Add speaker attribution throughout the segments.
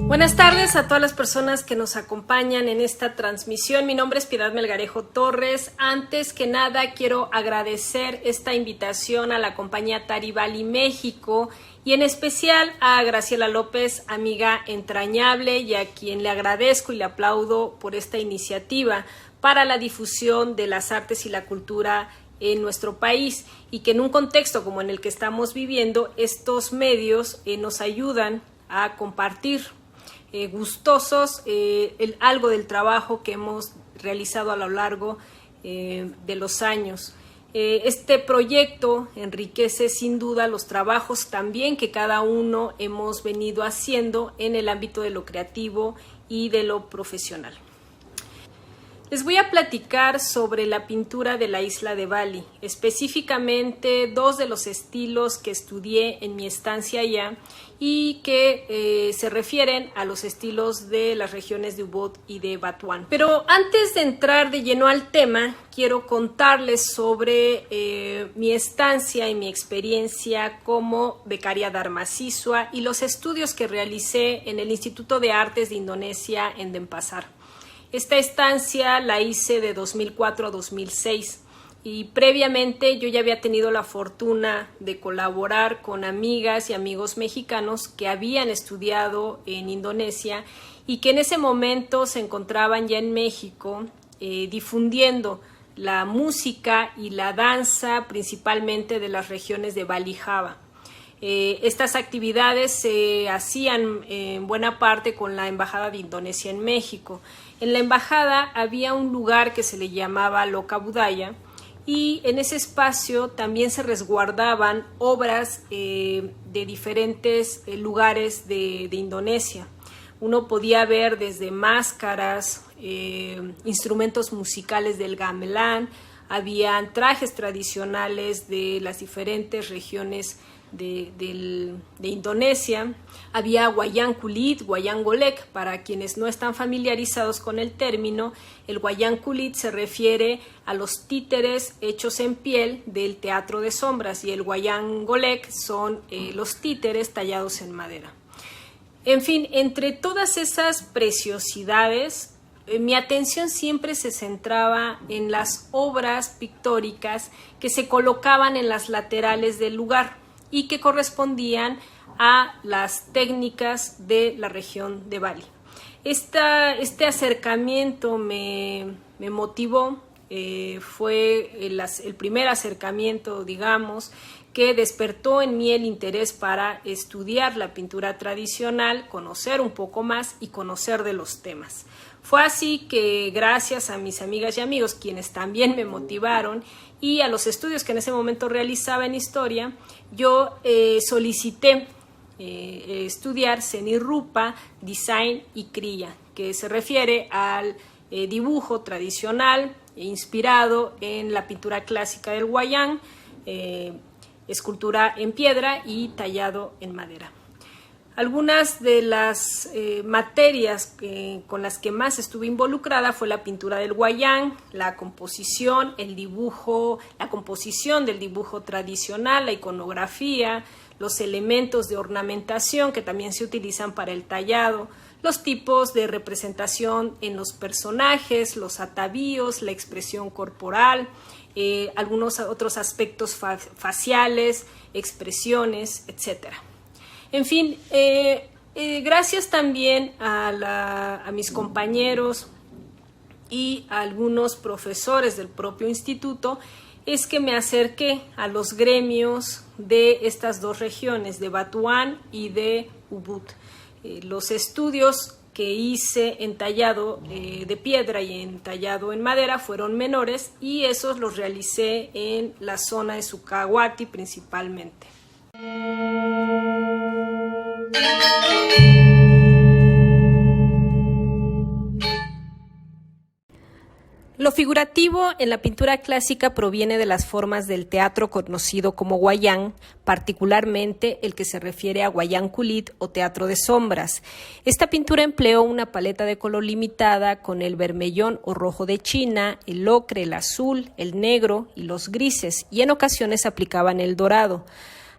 Speaker 1: Buenas tardes a todas las personas que nos acompañan en esta transmisión. Mi nombre es Piedad Melgarejo Torres. Antes que nada quiero agradecer esta invitación a la compañía Taribali México y en especial a Graciela López, amiga entrañable, y a quien le agradezco y le aplaudo por esta iniciativa para la difusión de las artes y la cultura en nuestro país, y que en un contexto como en el que estamos viviendo, estos medios nos ayudan a compartir gustosos algo del trabajo que hemos realizado a lo largo de los años. Este proyecto enriquece sin duda los trabajos también que cada uno hemos venido haciendo en el ámbito de lo creativo y de lo profesional. Les voy a platicar sobre la pintura de la isla de Bali, específicamente dos de los estilos que estudié en mi estancia allá y que se refieren a los estilos de las regiones de Ubud y de Batuán. Pero antes de entrar de lleno al tema, quiero contarles sobre mi estancia y mi experiencia como becaria Dharma Siswa y los estudios que realicé en el Instituto de Artes de Indonesia en Denpasar. Esta estancia la hice de 2004 a 2006 y previamente yo ya había tenido la fortuna de colaborar con amigas y amigos mexicanos que habían estudiado en Indonesia y que en ese momento se encontraban ya en México difundiendo la música y la danza principalmente de las regiones de Bali y Java. Estas actividades se hacían en buena parte con la Embajada de Indonesia en México. En la embajada había un lugar que se le llamaba Loka Budaya y en ese espacio también se resguardaban obras de diferentes lugares de Indonesia. Uno podía ver desde máscaras, instrumentos musicales del gamelan, habían trajes tradicionales de las diferentes regiones de Indonesia, había wayang kulit, wayang golek. Para quienes no están familiarizados con el término, el wayang kulit se refiere a los títeres hechos en piel del teatro de sombras y el wayang golek son los títeres tallados en madera. En fin, entre todas esas preciosidades, mi atención siempre se centraba en las obras pictóricas que se colocaban en las laterales del lugar y que correspondían a las técnicas de la región de Bali. Este acercamiento me motivó, fue el primer acercamiento, digamos, que despertó en mí el interés para estudiar la pintura tradicional, conocer un poco más y conocer de los temas. Fue así que gracias a mis amigas y amigos, quienes también me motivaron, y a los estudios que en ese momento realizaba en historia, yo solicité estudiar Seni-Rupa, Design y Kriya, que se refiere al dibujo tradicional inspirado en la pintura clásica del wayang, escultura en piedra y tallado en madera. Algunas de las materias con las que más estuve involucrada fue la pintura del wayang, la composición, la composición del dibujo tradicional, la iconografía, los elementos de ornamentación que también se utilizan para el tallado, los tipos de representación en los personajes, los atavíos, la expresión corporal, algunos otros aspectos faciales, expresiones, etcétera. En fin, gracias también a mis compañeros y a algunos profesores del propio instituto, es que me acerqué a los gremios de estas dos regiones, de Batuán y de Ubud. Los estudios que hice en tallado de piedra y en tallado en madera fueron menores y esos los realicé en la zona de Sukawati principalmente. Lo figurativo en la pintura clásica proviene de las formas del teatro conocido como wayang, particularmente el que se refiere a wayang kulit o teatro de sombras. Esta pintura empleó una paleta de color limitada con el vermellón o rojo de China, el ocre, el azul, el negro y los grises, y en ocasiones aplicaban el dorado.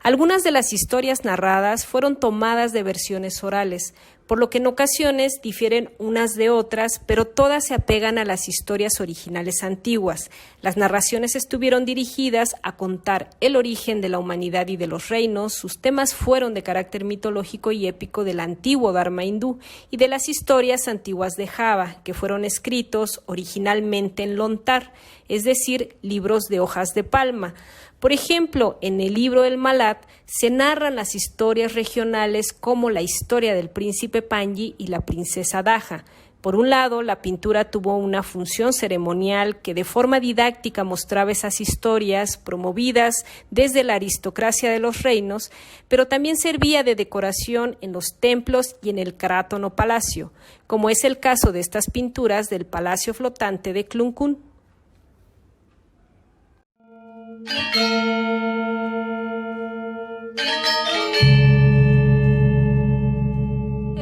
Speaker 1: Algunas de las historias narradas fueron tomadas de versiones orales, por lo que en ocasiones difieren unas de otras, pero todas se apegan a las historias originales antiguas. Las narraciones estuvieron dirigidas a contar el origen de la humanidad y de los reinos, sus temas fueron de carácter mitológico y épico del antiguo Dharma hindú y de las historias antiguas de Java, que fueron escritos originalmente en lontar, es decir, libros de hojas de palma. Por ejemplo, en el libro del Malat se narran las historias regionales como la historia del príncipe Panji y la princesa Daha. Por un lado, la pintura tuvo una función ceremonial que de forma didáctica mostraba esas historias promovidas desde la aristocracia de los reinos, pero también servía de decoración en los templos y en el Kraton o palacio, como es el caso de estas pinturas del Palacio Flotante de Clun.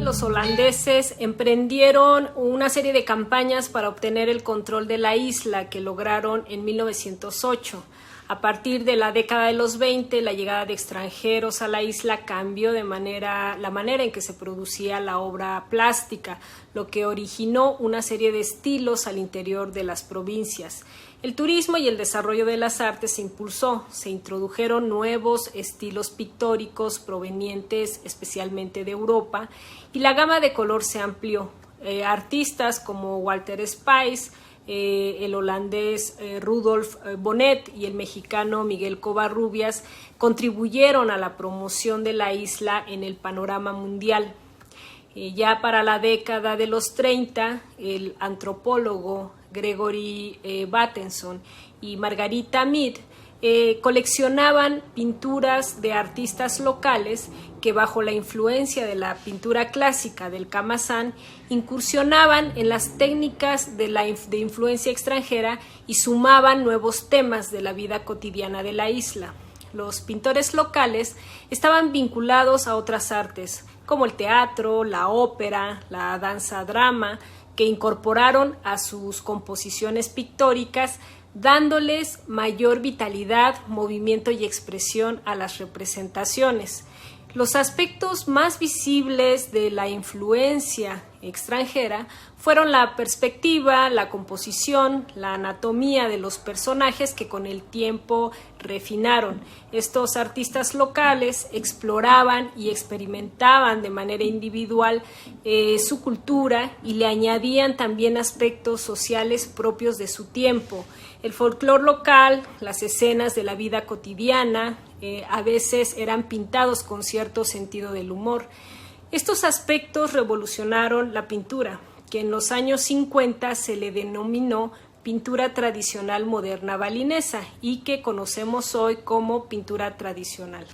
Speaker 1: Los holandeses emprendieron una serie de campañas para obtener el control de la isla que lograron en 1908. A partir de la década de los 20, la llegada de extranjeros a la isla cambió la manera en que se producía la obra plástica, lo que originó una serie de estilos al interior de las provincias. El turismo y el desarrollo de las artes se impulsó, se introdujeron nuevos estilos pictóricos provenientes especialmente de Europa y la gama de color se amplió. Artistas como Walter Spies, el holandés Rudolf Bonnet y el mexicano Miguel Covarrubias contribuyeron a la promoción de la isla en el panorama mundial. Ya para la década de los 30, el antropólogo Gregory Bateson y Margarita Mead coleccionaban pinturas de artistas locales que bajo la influencia de la pintura clásica del Kamasan incursionaban en las técnicas de influencia extranjera y sumaban nuevos temas de la vida cotidiana de la isla. Los pintores locales estaban vinculados a otras artes, como el teatro, la ópera, la danza-drama, que incorporaron a sus composiciones pictóricas, dándoles mayor vitalidad, movimiento y expresión a las representaciones. Los aspectos más visibles de la influencia extranjera fueron la perspectiva, la composición, la anatomía de los personajes que con el tiempo refinaron. Estos artistas locales exploraban y experimentaban de manera individual su cultura y le añadían también aspectos sociales propios de su tiempo. El folclore local, las escenas de la vida cotidiana, a veces eran pintados con cierto sentido del humor. Estos aspectos revolucionaron la pintura, que en los años 50 se le denominó pintura tradicional moderna balinesa y que conocemos hoy como pintura tradicional.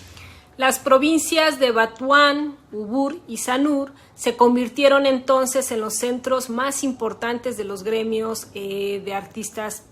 Speaker 1: Las provincias de Batuán, Ubur y Sanur se convirtieron entonces en los centros más importantes de los gremios de artistas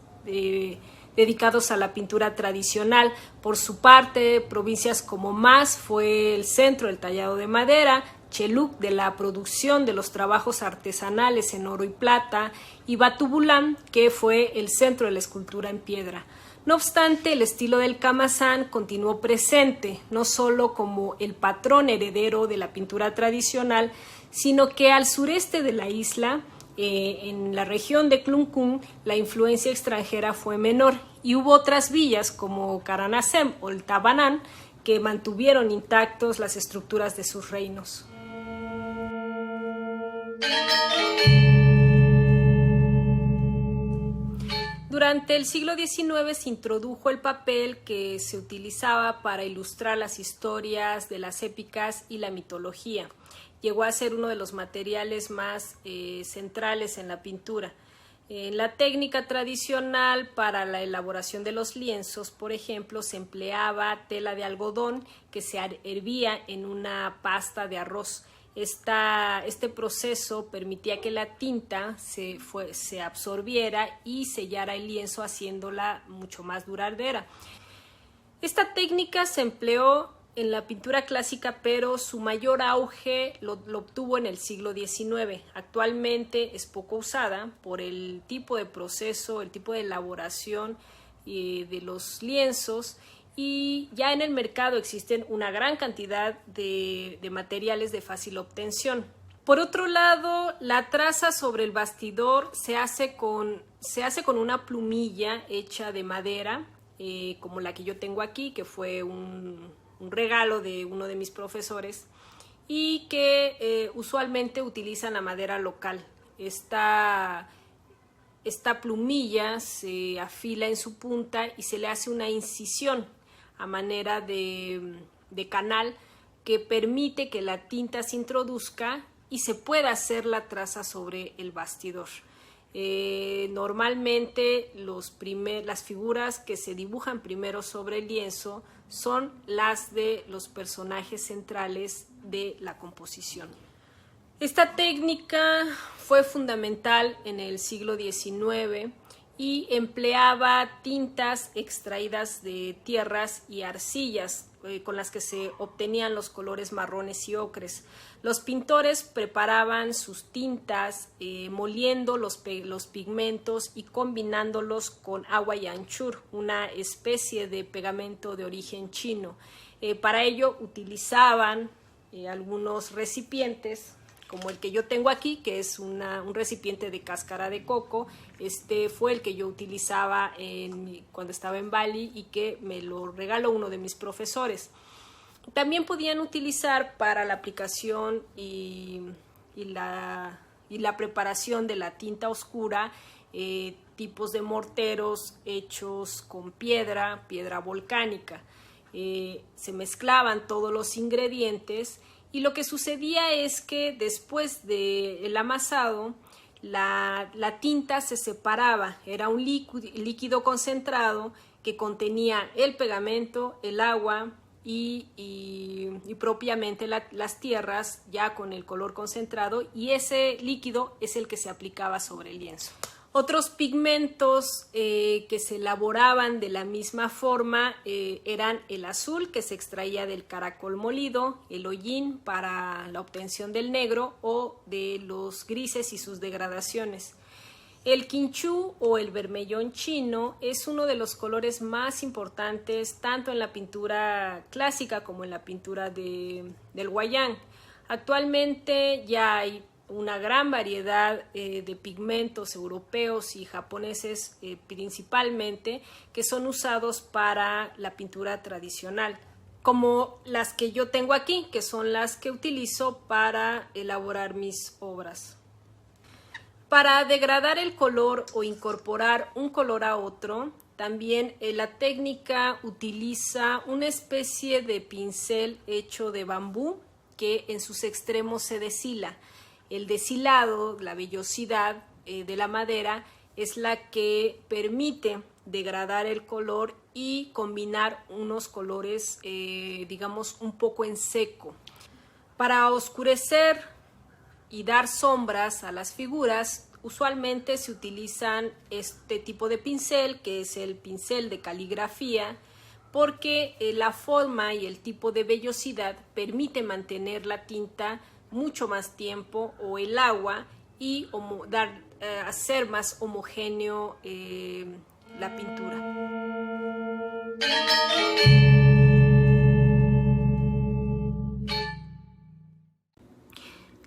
Speaker 1: dedicados a la pintura tradicional. Por su parte, provincias como Mas fue el centro del tallado de madera, Cheluk de la producción de los trabajos artesanales en oro y plata, y Batubulán, que fue el centro de la escultura en piedra. No obstante, el estilo del Kamasan continuó presente, no solo como el patrón heredero de la pintura tradicional, sino que al sureste de la isla, en la región de Clun, la influencia extranjera fue menor y hubo otras villas como Karanasem o el Tabanan que mantuvieron intactos las estructuras de sus reinos. Durante el siglo XIX se introdujo el papel que se utilizaba para ilustrar las historias de las épicas y la mitología. Llegó a ser uno de los materiales más centrales en la pintura. En la técnica tradicional para la elaboración de los lienzos, por ejemplo, se empleaba tela de algodón que se hervía en una pasta de arroz. Este proceso permitía que la tinta se absorbiera y sellara el lienzo, haciéndola mucho más duradera. Esta técnica se empleó en la pintura clásica, pero su mayor auge lo obtuvo en el siglo XIX. Actualmente es poco usada por el tipo de proceso, el tipo de elaboración de los lienzos, y ya en el mercado existen una gran cantidad de materiales de fácil obtención. Por otro lado, la traza sobre el bastidor se hace con una plumilla hecha de madera, como la que yo tengo aquí, que fue un regalo de uno de mis profesores, y que usualmente utilizan la madera local. Esta plumilla se afila en su punta y se le hace una incisión a manera de canal que permite que la tinta se introduzca y se pueda hacer la traza sobre el bastidor. Normalmente las figuras que se dibujan primero sobre el lienzo son las de los personajes centrales de la composición. Esta técnica fue fundamental en el siglo XIX y empleaba tintas extraídas de tierras y arcillas con las que se obtenían los colores marrones y ocres. Los pintores preparaban sus tintas moliendo los pigmentos y combinándolos con agua y anchur, una especie de pegamento de origen chino. Para ello utilizaban algunos recipientes, como el que yo tengo aquí, que es un recipiente de cáscara de coco. Este fue el que yo utilizaba cuando estaba en Bali y que me lo regaló uno de mis profesores. También podían utilizar para la aplicación y la preparación de la tinta oscura tipos de morteros hechos con piedra volcánica. Se mezclaban todos los ingredientes y lo que sucedía es que después del amasado la tinta se separaba, era un líquido concentrado que contenía el pegamento, el agua y propiamente las tierras ya con el color concentrado, y ese líquido es el que se aplicaba sobre el lienzo. Otros pigmentos que se elaboraban de la misma forma eran el azul, que se extraía del caracol molido, el hollín para la obtención del negro o de los grises y sus degradaciones. El quinchú o el vermellón chino es uno de los colores más importantes tanto en la pintura clásica como en la pintura del Wayang. Actualmente ya hay una gran variedad de pigmentos europeos y japoneses principalmente, que son usados para la pintura tradicional, como las que yo tengo aquí, que son las que utilizo para elaborar mis obras. Para degradar el color o incorporar un color a otro, también la técnica utiliza una especie de pincel hecho de bambú que en sus extremos se deshila. El deshilado, la vellosidad de la madera es la que permite degradar el color y combinar unos colores, digamos, un poco en seco. Para oscurecer y dar sombras a las figuras, usualmente se utilizan este tipo de pincel, que es el pincel de caligrafía, porque la forma y el tipo de vellosidad permite mantener la tinta mucho más tiempo o el agua y hacer más homogéneo la pintura.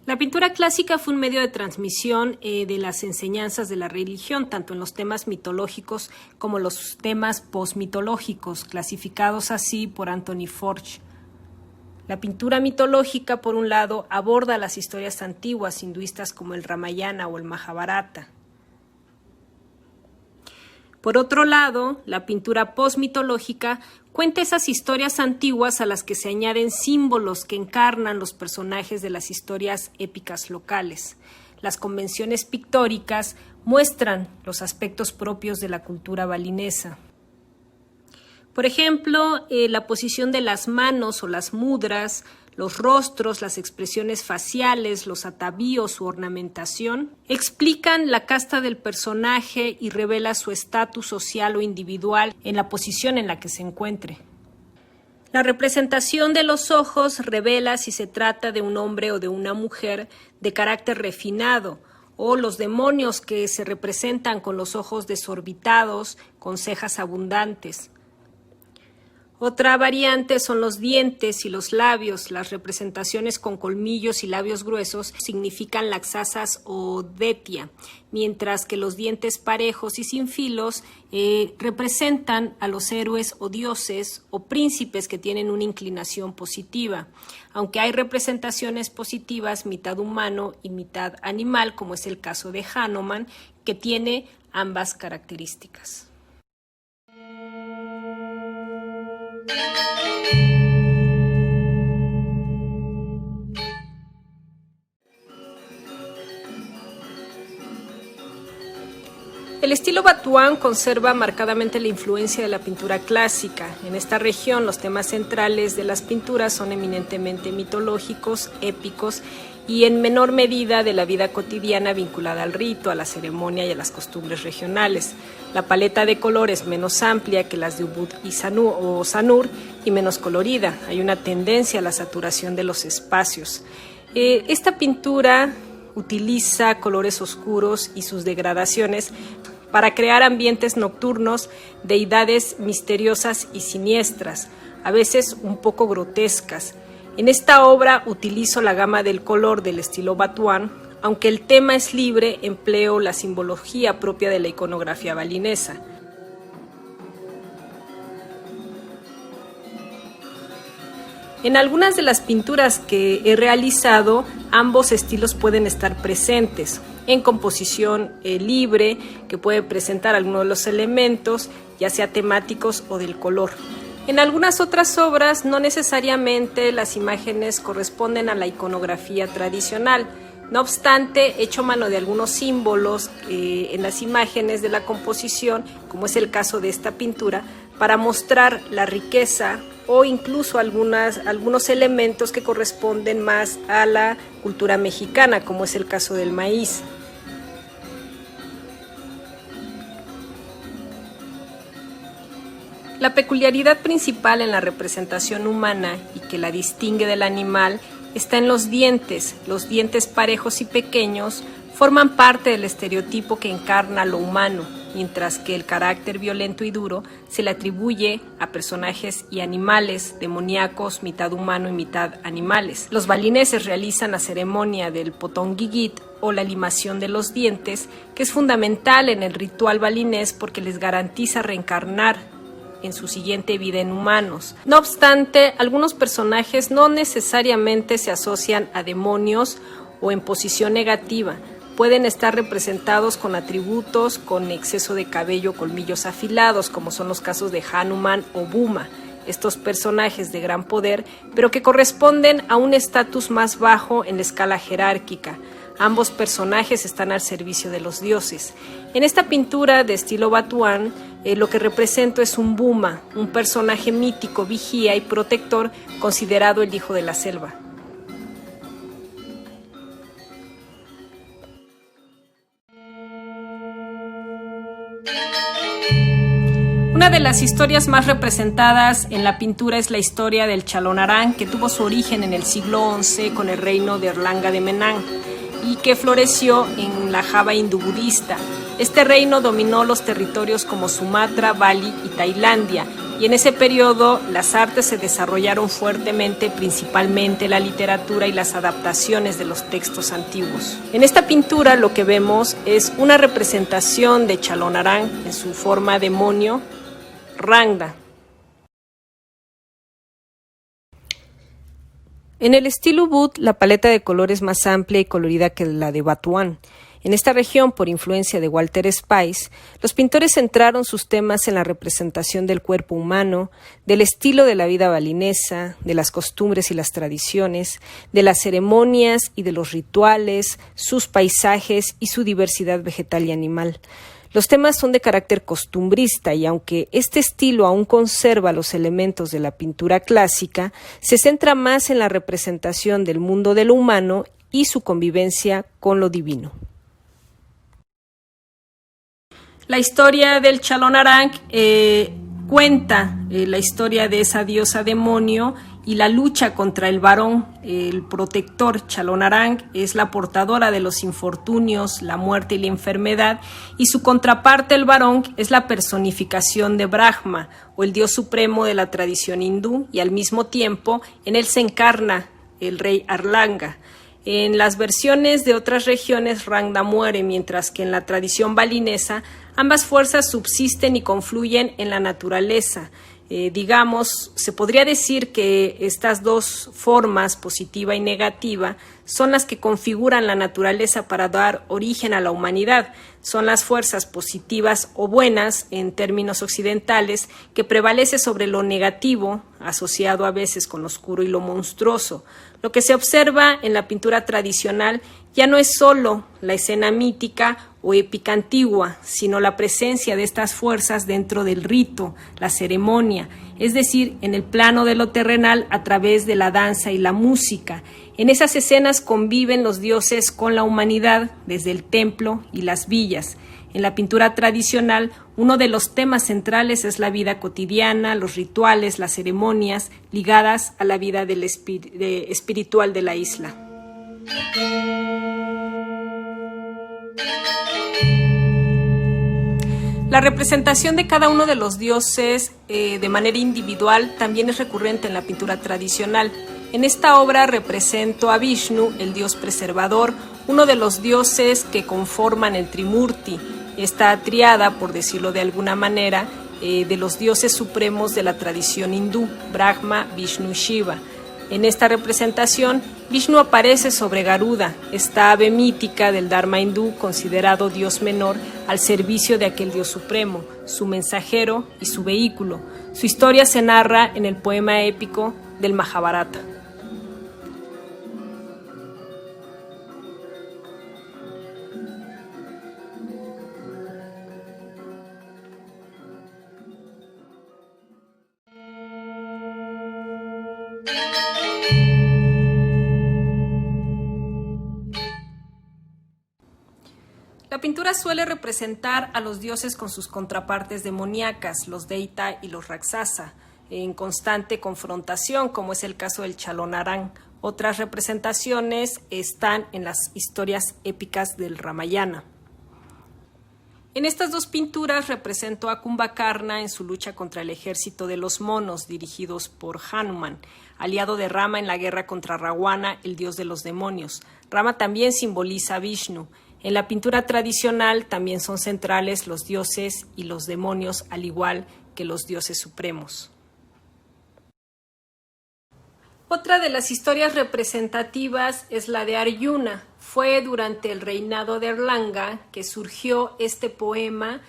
Speaker 1: La pintura clásica fue un medio de transmisión de las enseñanzas de la religión, tanto en los temas mitológicos como los temas posmitológicos, clasificados así por Anthony Forge. La pintura mitológica, por un lado, aborda las historias antiguas hinduistas como el Ramayana o el Mahabharata. Por otro lado, la pintura posmitológica cuenta esas historias antiguas a las que se añaden símbolos que encarnan los personajes de las historias épicas locales. Las convenciones pictóricas muestran los aspectos propios de la cultura balinesa. Por ejemplo, la posición de las manos o las mudras, los rostros, las expresiones faciales, los atavíos, su ornamentación, explican la casta del personaje y revela su estatus social o individual en la posición en la que se encuentre. La representación de los ojos revela si se trata de un hombre o de una mujer de carácter refinado, o los demonios que se representan con los ojos desorbitados, con cejas abundantes. Otra variante son los dientes y los labios. Las representaciones con colmillos y labios gruesos significan laxasas o detia, mientras que los dientes parejos y sin filos representan a los héroes o dioses o príncipes que tienen una inclinación positiva. Aunque hay representaciones positivas mitad humano y mitad animal, como es el caso de Hanuman, que tiene ambas características. El estilo Batuán conserva marcadamente la influencia de la pintura clásica. En esta región, los temas centrales de las pinturas son eminentemente mitológicos, épicos y en menor medida de la vida cotidiana vinculada al rito, a la ceremonia y a las costumbres regionales. La paleta de color es menos amplia que las de Ubud y Sanur y menos colorida. Hay una tendencia a la saturación de los espacios. Esta pintura utiliza colores oscuros y sus degradaciones para crear ambientes nocturnos, deidades misteriosas y siniestras, a veces un poco grotescas. En esta obra utilizo la gama del color del estilo Batuán, aunque el tema es libre, empleo la simbología propia de la iconografía balinesa. En algunas de las pinturas que he realizado, ambos estilos pueden estar presentes. En composición libre, que puede presentar algunos de los elementos, ya sea temáticos o del color. En algunas otras obras, no necesariamente las imágenes corresponden a la iconografía tradicional. No obstante, he hecho mano de algunos símbolos en las imágenes de la composición, como es el caso de esta pintura, para mostrar la riqueza o incluso algunos elementos que corresponden más a la cultura mexicana, como es el caso del maíz. La peculiaridad principal en la representación humana y que la distingue del animal está en los dientes. Los dientes parejos y pequeños forman parte del estereotipo que encarna lo humano, mientras que el carácter violento y duro se le atribuye a personajes y animales demoníacos, mitad humano y mitad animales. Los balineses realizan la ceremonia del Potongigit o la limación de los dientes, que es fundamental en el ritual balinés porque les garantiza reencarnar en su siguiente vida en humanos. No obstante, algunos personajes no necesariamente se asocian a demonios o en posición negativa. Pueden estar representados con atributos, con exceso de cabello o colmillos afilados, como son los casos de Hanuman o Bhuma. Estos personajes de gran poder, pero que corresponden a un estatus más bajo en la escala jerárquica. Ambos personajes están al servicio de los dioses. En esta pintura de estilo Batuán, lo que represento es un Bhuma, un personaje mítico, vigía y protector, considerado el hijo de la selva. Una de las historias más representadas en la pintura es la historia del Chalonarán, que tuvo su origen en el siglo XI con el reino de Erlanga de Menang y que floreció en la Java hindú-budista. Este reino dominó los territorios como Sumatra, Bali y Tailandia, y en ese periodo las artes se desarrollaron fuertemente, principalmente la literatura y las adaptaciones de los textos antiguos. En esta pintura lo que vemos es una representación de Chalonarán en su forma demonio, Rangda. En el estilo Ubud, la paleta de color es más amplia y colorida que la de Batuán. En esta región, por influencia de Walter Spice, los pintores centraron sus temas en la representación del cuerpo humano, del estilo de la vida balinesa, de las costumbres y las tradiciones, de las ceremonias y de los rituales, sus paisajes y su diversidad vegetal y animal. Los temas son de carácter costumbrista y aunque este estilo aún conserva los elementos de la pintura clásica, se centra más en la representación del mundo de lo humano y su convivencia con lo divino. La historia del Chalonarán cuenta la historia de esa diosa demonio y la lucha contra el varón. El protector Chalonarang es la portadora de los infortunios, la muerte y la enfermedad, y su contraparte, el varón, es la personificación de Brahma, o el dios supremo de la tradición hindú, y al mismo tiempo en él se encarna el rey Arlanga. En las versiones de otras regiones, Rangda muere, mientras que en la tradición balinesa ambas fuerzas subsisten y confluyen en la naturaleza. Digamos, se podría decir que estas dos formas, positiva y negativa, son las que configuran la naturaleza para dar origen a la humanidad. Son las fuerzas positivas o buenas, en términos occidentales, que prevalece sobre lo negativo, asociado a veces con lo oscuro y lo monstruoso. Lo que se observa en la pintura tradicional ya no es solo la escena mítica o épica antigua, sino la presencia de estas fuerzas dentro del rito, la ceremonia, es decir, en el plano de lo terrenal a través de la danza y la música. En esas escenas conviven los dioses con la humanidad desde el templo y las villas. En la pintura tradicional, uno de los temas centrales es la vida cotidiana, los rituales, las ceremonias ligadas a la vida espiritual de la isla. La representación de cada uno de los dioses de manera individual también es recurrente en la pintura tradicional. En esta obra represento a Vishnu, el dios preservador, uno de los dioses que conforman el Trimurti, esta triada, por decirlo de alguna manera, de los dioses supremos de la tradición hindú, Brahma, Vishnu y Shiva. En esta representación, Vishnu aparece sobre Garuda, esta ave mítica del Dharma hindú, considerado dios menor al servicio de aquel dios supremo, su mensajero y su vehículo. Su historia se narra en el poema épico del Mahabharata. La pintura suele representar a los dioses con sus contrapartes demoníacas, los Deita y los Raksasa, en constante confrontación, como es el caso del Chalonarang. Otras representaciones están en las historias épicas del Ramayana. En estas dos pinturas representó a Kumbhakarna en su lucha contra el ejército de los monos, dirigidos por Hanuman, aliado de Rama en la guerra contra Ravana, el dios de los demonios. Rama también simboliza a Vishnu. En la pintura tradicional también son centrales los dioses y los demonios, al igual que los dioses supremos. Otra de las historias representativas es la de Arjuna. Fue durante el reinado de Arlanga que surgió este poema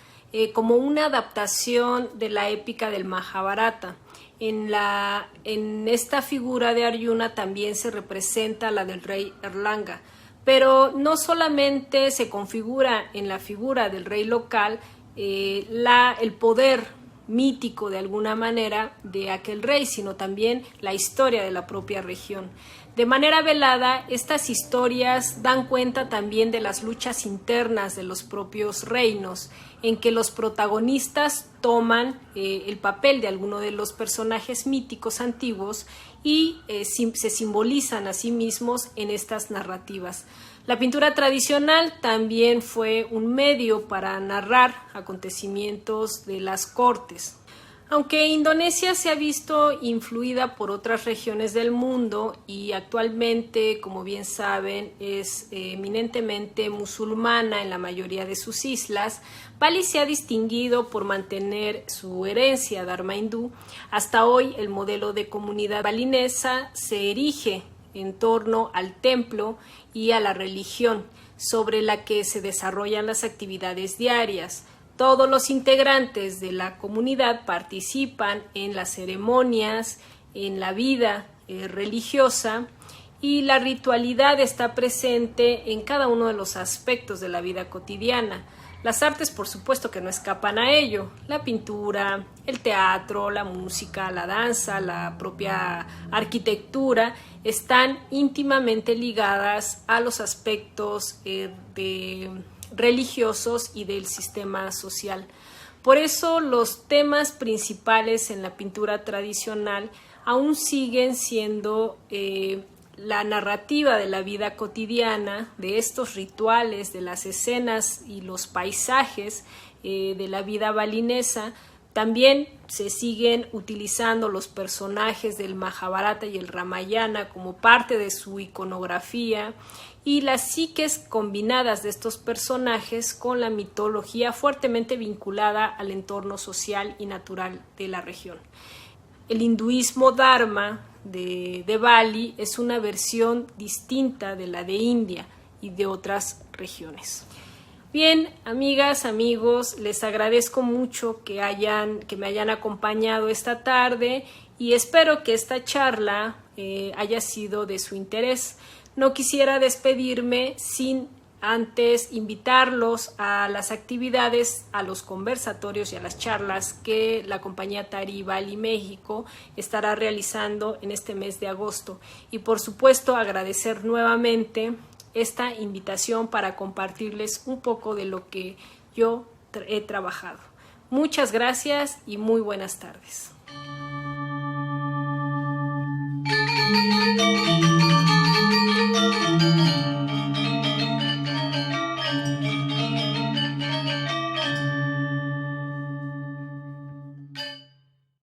Speaker 1: como una adaptación de la épica del Mahabharata. En esta figura de Arjuna también se representa la del rey Arlanga. Pero no solamente se configura en la figura del rey local el poder mítico de alguna manera de aquel rey, sino también la historia de la propia región. De manera velada, estas historias dan cuenta también de las luchas internas de los propios reinos, en que los protagonistas toman el papel de alguno de los personajes míticos antiguos y se simbolizan a sí mismos en estas narrativas. La pintura tradicional también fue un medio para narrar acontecimientos de las cortes. Aunque Indonesia se ha visto influida por otras regiones del mundo y actualmente, como bien saben, es eminentemente musulmana en la mayoría de sus islas, Bali se ha distinguido por mantener su herencia dharma hindú. Hasta hoy el modelo de comunidad balinesa se erige en torno al templo y a la religión, sobre la que se desarrollan las actividades diarias. Todos los integrantes de la comunidad participan en las ceremonias, en la vida religiosa, y la ritualidad está presente en cada uno de los aspectos de la vida cotidiana. Las artes, por supuesto, que no escapan a ello. La pintura, el teatro, la música, la danza, la propia arquitectura están íntimamente ligadas a los aspectos religiosos y del sistema social. Por eso los temas principales en la pintura tradicional aún siguen siendo la narrativa de la vida cotidiana, de estos rituales, de las escenas y los paisajes de la vida balinesa. También se siguen utilizando los personajes del Mahabharata y el Ramayana como parte de su iconografía y las psiques combinadas de estos personajes con la mitología fuertemente vinculada al entorno social y natural de la región. El hinduismo Dharma de Bali es una versión distinta de la de India y de otras regiones. Bien, amigas, amigos, les agradezco mucho que me hayan acompañado esta tarde y espero que esta charla haya sido de su interés. No quisiera despedirme sin antes invitarlos a las actividades, a los conversatorios y a las charlas que la compañía Tari Bali México estará realizando en este mes de agosto. Y por supuesto agradecer nuevamente esta invitación para compartirles un poco de lo que yo he trabajado. Muchas gracias y muy buenas tardes.